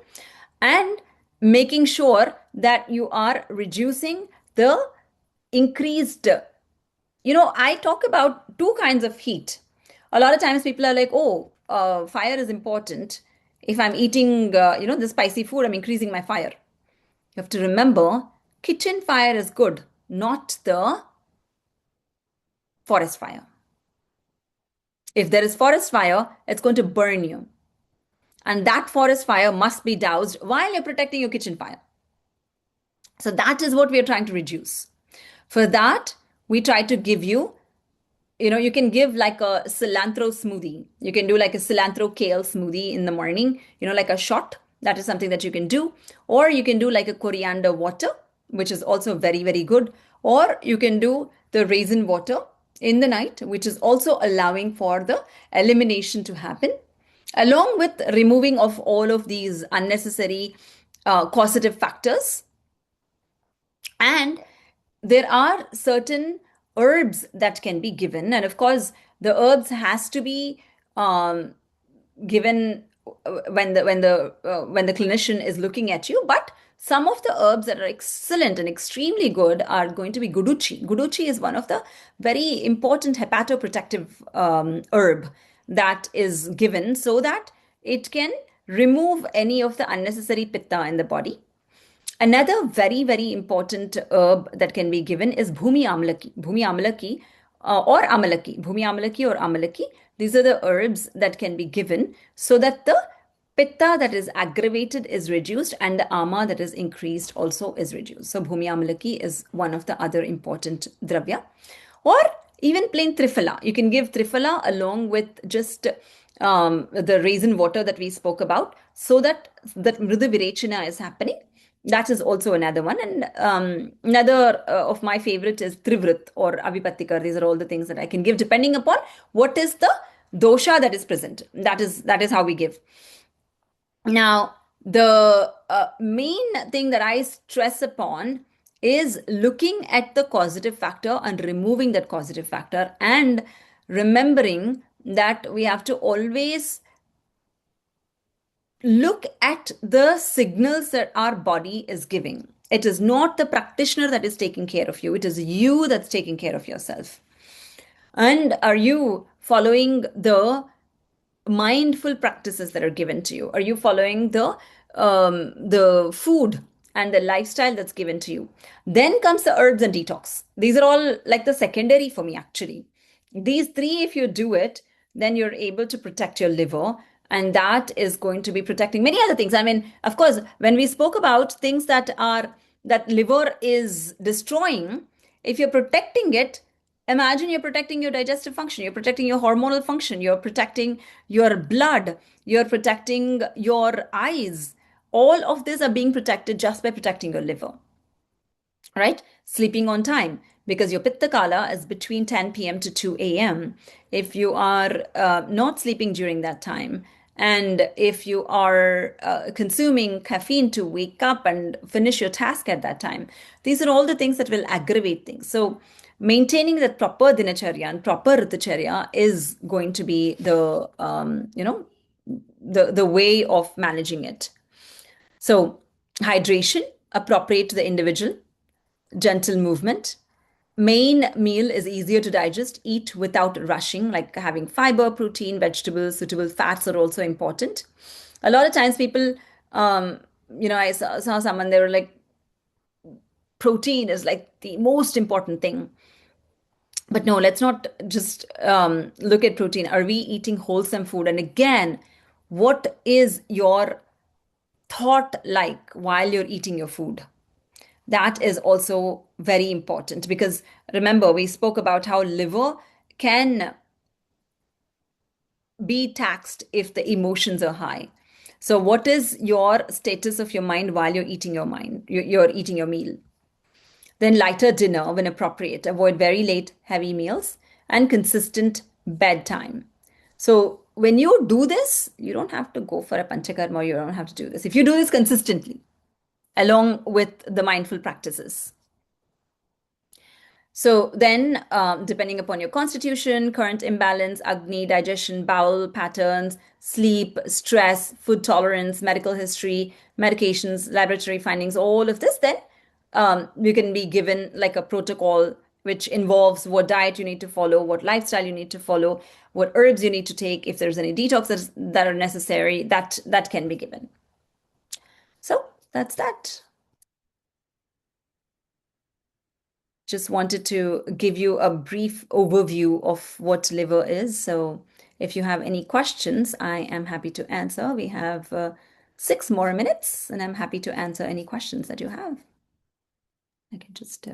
and making sure that you are reducing the increased. I talk about two kinds of heat. A lot of times people are like, oh, fire is important. If I'm eating, the spicy food, I'm increasing my fire. You have to remember, kitchen fire is good, not the forest fire. If there is forest fire, it's going to burn you. And that forest fire must be doused while you're protecting your kitchen fire. So that is what we are trying to reduce. For that, we try to give you, you can give like a cilantro smoothie. You can do like a cilantro kale smoothie in the morning, like a shot. That is something that you can do. Or you can do like a coriander water, which is also very, very good. Or you can do the raisin water in the night, which is also allowing for the elimination to happen, along with removing of all of these unnecessary causative factors. And there are certain herbs that can be given, and of course the herbs has to be given when the clinician is looking at you. But some of the herbs that are excellent and extremely good are going to be guduchi. Guduchi is one of the very important hepatoprotective herb that is given so that it can remove any of the unnecessary pitta in the body. Another very, very important herb that can be given is Bhumi Amalaki. Bhumi Amalaki or Amalaki. Bhumi Amalaki or Amalaki. These are the herbs that can be given so that the pitta that is aggravated is reduced and the ama that is increased also is reduced. So Bhumi Amalaki is one of the other important dravya. Or even plain triphala. You can give triphala along with just the raisin water that we spoke about so that mridu virechana is happening. That is also another one. And another of my favorite is Trivrit or Avipattikar. These are all the things that I can give depending upon what is the dosha that is present. That is how we give. Now, the main thing that I stress upon is looking at the causative factor and removing that causative factor, and remembering that we have to always look at the signals that our body is giving. It is not the practitioner that is taking care of you, it is you that's taking care of yourself. And are you following the mindful practices that are given to you? Are you following the food and the lifestyle that's given to you? Then comes the herbs and detox. These are all like the secondary for me, actually. These three, if you do it, then you're able to protect your liver, and that is going to be protecting many other things. I mean, of course, when we spoke about things that liver is destroying, if you're protecting it, imagine you're protecting your digestive function, you're protecting your hormonal function, you're protecting your blood, you're protecting your eyes. All of these are being protected just by protecting your liver, right? Sleeping on time, because your pitta kala is between 10 p.m. to 2 a.m. If you are not sleeping during that time, and if you are consuming caffeine to wake up and finish your task at that time, these are all the things that will aggravate things. So maintaining that proper dinacharya and proper ritacharya is going to be the way of managing it. So hydration, appropriate to the individual, gentle movement. Main meal is easier to digest. Eat without rushing, like having fiber, protein, vegetables, suitable fats are also important. A lot of times people, I saw someone, they were like, protein is like the most important thing. But no, let's not just look at protein. Are we eating wholesome food? And again, what is your thought like while you're eating your food? That is also very important, because remember, we spoke about how liver can be taxed if the emotions are high. So what is your status of your mind while you're eating you're eating your meal? Then lighter dinner when appropriate. Avoid very late, heavy meals, and consistent bedtime. So when you do this, you don't have to go for a panchakarma, you don't have to do this. If you do this consistently, along with the mindful practices. So then, depending upon your constitution, current imbalance, Agni, digestion, bowel patterns, sleep, stress, food tolerance, medical history, medications, laboratory findings, all of this, then you can be given like a protocol which involves what diet you need to follow, what lifestyle you need to follow, what herbs you need to take, if there's any detoxes that are necessary, that can be given. So that's that. Just wanted to give you a brief overview of what liver is. So if you have any questions, I am happy to answer. We have 6 more minutes, and I'm happy to answer any questions that you have. I can just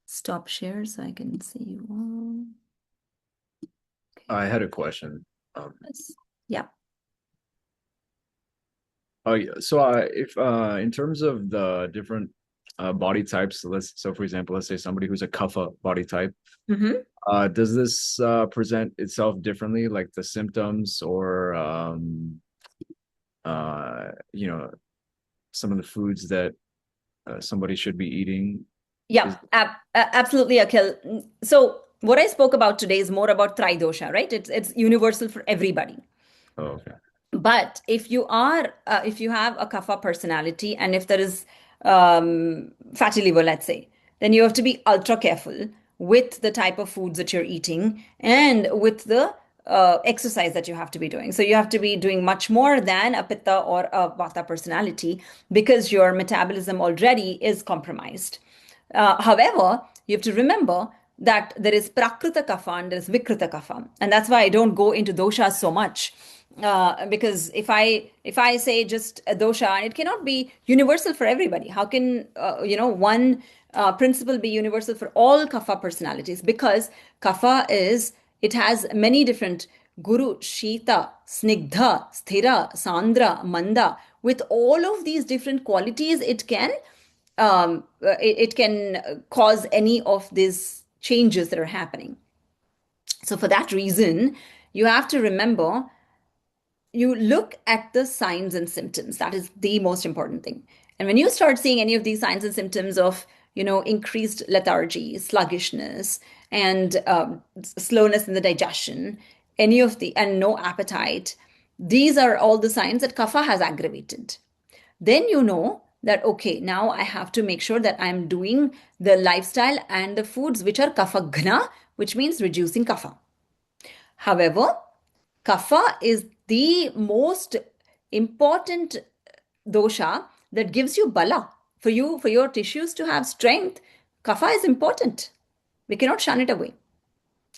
stop share so I can see you all. I had a question. Yeah. Oh yeah. So if in terms of the different body types, so for example, let's say somebody who's a kapha body type, does this present itself differently, like the symptoms or some of the foods that somebody should be eating? Yeah, absolutely, Akhil. So what I spoke about today is more about tridosha, right? It's universal for everybody. Oh, okay. But if you have a kapha personality, and if there is fatty liver, let's say, then you have to be ultra careful with the type of foods that you're eating and with the exercise that you have to be doing. So you have to be doing much more than a pitta or a vata personality, because your metabolism already is compromised. However, you have to remember that there is prakrita kapha and there is vikrita kapha, and that's why I don't go into doshas so much. Because if I say just a dosha, and it cannot be universal for everybody. How can one principle be universal for all kapha personalities? Because kapha it has many different guru, shita, snigdha, sthira, sandra, manda. With all of these different qualities, it can cause any of these changes that are happening. So for that reason, you have to remember, you look at the signs and symptoms. That is the most important thing. And when you start seeing any of these signs and symptoms of increased lethargy, sluggishness, and slowness in the digestion, and no appetite, these are all the signs that kapha has aggravated. Then you know that, okay, now I have to make sure that I'm doing the lifestyle and the foods which are kaphagna, which means reducing kapha. However, kapha is the most important dosha that gives you bala. For your tissues to have strength, kapha is important. We cannot shun it away.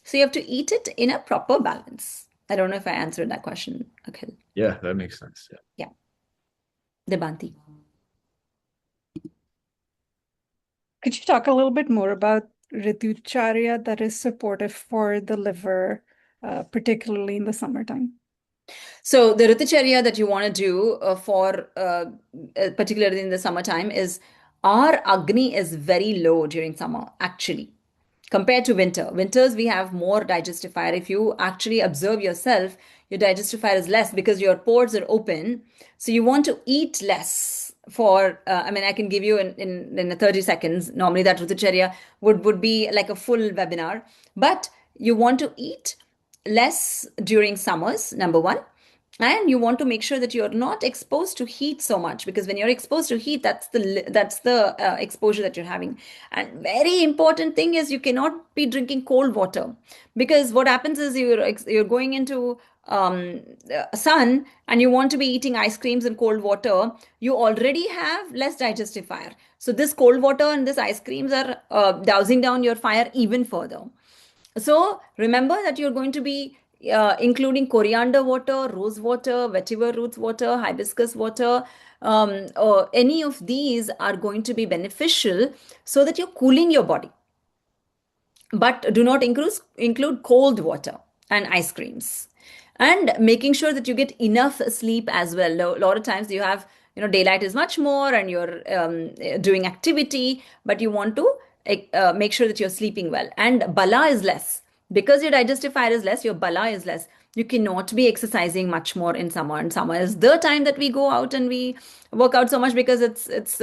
So you have to eat it in a proper balance. I don't know if I answered that question, Akhil. Yeah, that makes sense. Yeah. Debanti. Could you talk a little bit more about Ritucharya that is supportive for the liver, particularly in the summertime? So the Ritucharya that you want to do particularly in the summertime, is our Agni is very low during summer, actually, compared to winter. Winters, we have more digestive fire. If you actually observe yourself, your digestive fire is less because your pores are open. So you want to eat less I can give you in 30 seconds. Normally that Ritucharya would be like a full webinar. But you want to eat less during summers, number one. And you want to make sure that you're not exposed to heat so much, because when you're exposed to heat, that's the exposure that you're having. And very important thing is you cannot be drinking cold water, because what happens is you're going into sun and you want to be eating ice creams and cold water. You already have less digestive fire, so this cold water and this ice creams are dousing down your fire even further. So remember that you're going to be including coriander water, rose water, vetiver roots water, hibiscus water. Or any of these are going to be beneficial so that you're cooling your body. But do not include cold water and ice creams. And making sure that you get enough sleep as well. A lot of times you have, daylight is much more and you're doing activity, but you want to make sure that you're sleeping well. And bala is less. Because your digestive fire is less, your bala is less. You cannot be exercising much more in summer. And summer is the time that we go out and we work out so much, because it's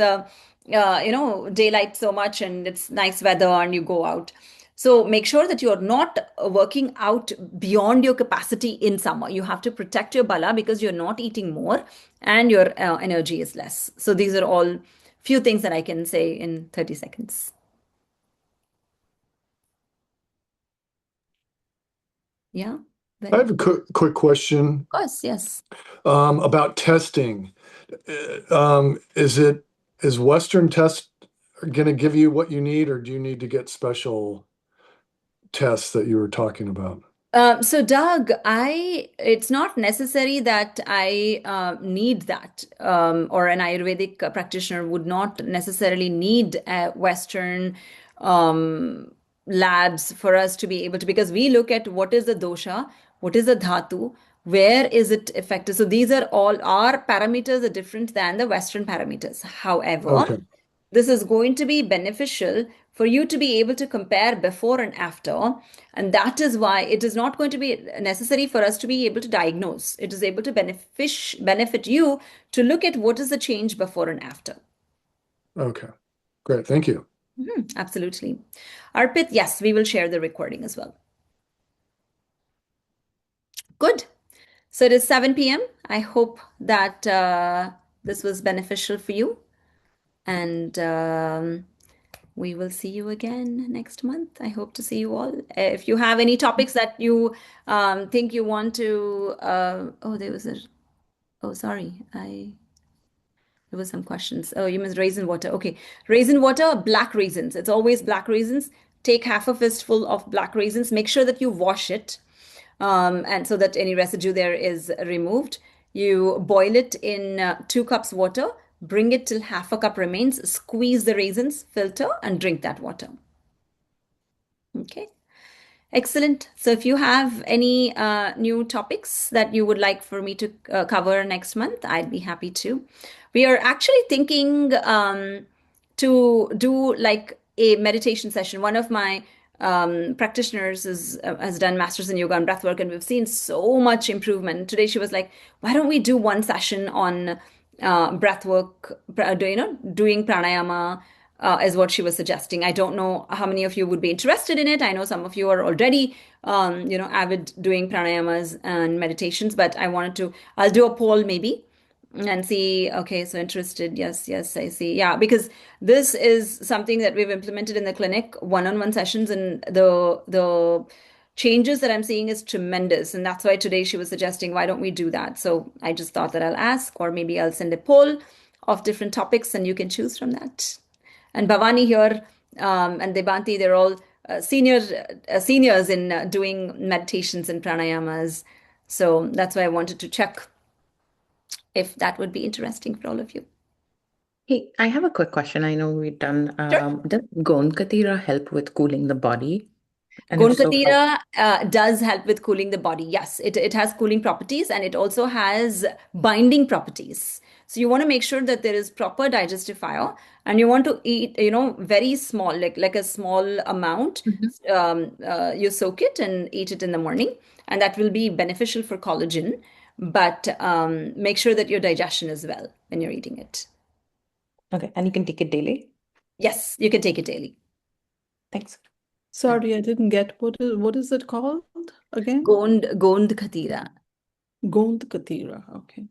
daylight so much and it's nice weather and you go out. So make sure that you're not working out beyond your capacity in summer. You have to protect your bala because you're not eating more and your energy is less. So these are all few things that I can say in 30 seconds. Yeah. I have a quick question. Of course, yes. About testing. Is Western test going to give you what you need, or do you need to get special tests that you were talking about? So Doug, it's not necessary that I need that, or an Ayurvedic practitioner would not necessarily need Western labs for us to be able to, because we look at what is the dosha, what is the dhatu, where is it effective. So these are all, our parameters are different than the Western parameters. However, Okay. this is going to be beneficial for you to be able to compare before and after. And that is why it is not going to be necessary for us to be able to diagnose. It is able to benefit you to look at what is the change before and after. Okay. Great. Thank you. Absolutely. Arpit, yes, we will share the recording as well. Good. So it is 7 p.m. I hope that this was beneficial for you. And we will see you again next month. I hope to see you all. If you have any topics that you think you want to, there was some questions. Oh, you missed raisin water. Okay. Raisin water, black raisins. It's always black raisins. Take half a fistful of black raisins. Make sure that you wash it, and so that any residue there is removed. You boil it in 2 cups water. Bring it till half a cup remains. Squeeze the raisins, filter, and drink that water. Okay. Excellent. So if you have any new topics that you would like for me to cover next month, I'd be happy to. We are actually thinking to do like a meditation session. One of my practitioners has done masters in yoga and breathwork, and we've seen so much improvement. Today she was like, why don't we do one session on breathwork, doing pranayama, is what she was suggesting. I don't know how many of you would be interested in it. I know some of you are already, avid doing pranayamas and meditations, but I'll do a poll maybe and see. Okay, so interested. Yes, yes, I see. Yeah, because this is something that we've implemented in the clinic, one-on-one sessions, and the changes that I'm seeing is tremendous. And that's why today she was suggesting, why don't we do that? So I just thought that I'll ask, or maybe I'll send a poll of different topics and you can choose from that. And Bhavani here and Debanti, they're all seniors in doing meditations and pranayamas. So that's why I wanted to check if that would be interesting for all of you. Hey, I have a quick question. I know we've done, Sure. does Gond Katira help with cooling the body? And if so, how- Gonkatira does help with cooling the body. Yes, it has cooling properties and it also has binding properties. So you want to make sure that there is proper digestive fire and you want to eat, very small, like a small amount. You soak it and eat it in the morning, and that will be beneficial for collagen. But make sure that your digestion is well when you're eating it. Okay, and you can take it daily? Yes, you can take it daily. Thanks. Sorry, I didn't get what is it called again? Gond Khatira. Gond Katira. Okay.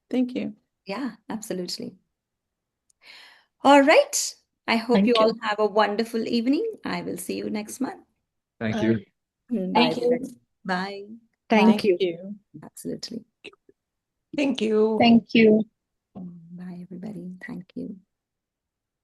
Thank you. Yeah, absolutely. All right. I hope Thank you all you. have a wonderful evening. I will see you next month. Thank you. Bye. Thank you. everybody. Bye. Thank you. Absolutely. Thank you. Thank you. Bye, everybody. Thank you.